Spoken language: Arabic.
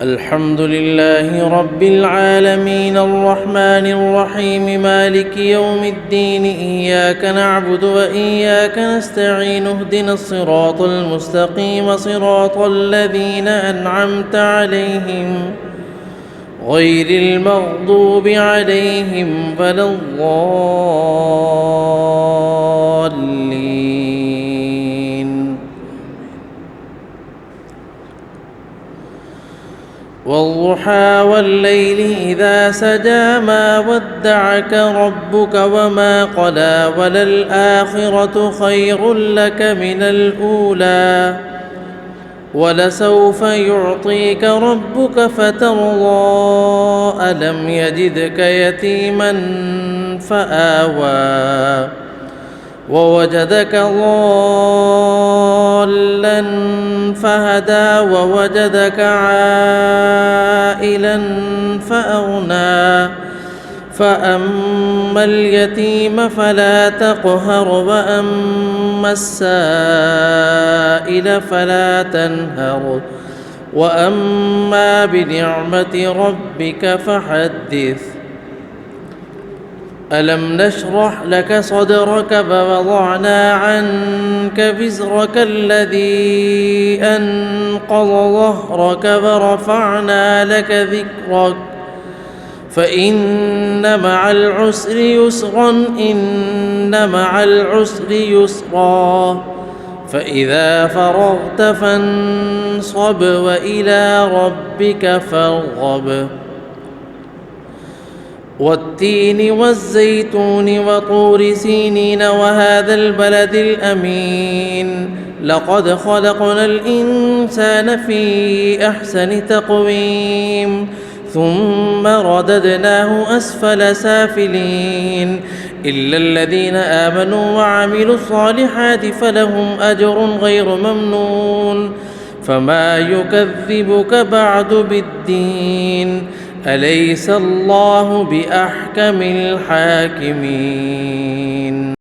الحمد لله رب العالمين الرحمن الرحيم مالك يوم الدين إياك نعبد وإياك نستعين اهدنا الصراط المستقيم صراط الذين أنعمت عليهم غير المغضوب عليهم ولا الضالين. والضحى والليل إذا سجى ما ودعك ربك وما قلى وللآخرة خير لك من الأولى ولسوف يعطيك ربك فترضى ألم يجدك يتيما فآوى ووجدك ضالا فهدى ووجدك عائلا فأغنى فأما اليتيم فلا تقهر وأما السائل فلا تنهر وأما بنعمة ربك فحدث. ألم نشرح لك صدرك ووضعنا عنك وزرك الذي أنقض ظهرك ورفعنا لك ذكرك فإن مع العسر يسرا إن مع العسر يسرا فإذا فرغت فانصب وإلى ربك فارغب. والتين والزيتون وطور سينين وهذا البلد الأمين لقد خلقنا الإنسان في أحسن تقويم ثم رددناه أسفل سافلين إلا الذين آمنوا وعملوا الصالحات فلهم أجر غير ممنون. فما يكذبك بعد بالدين أليس الله بأحكم الحاكمين.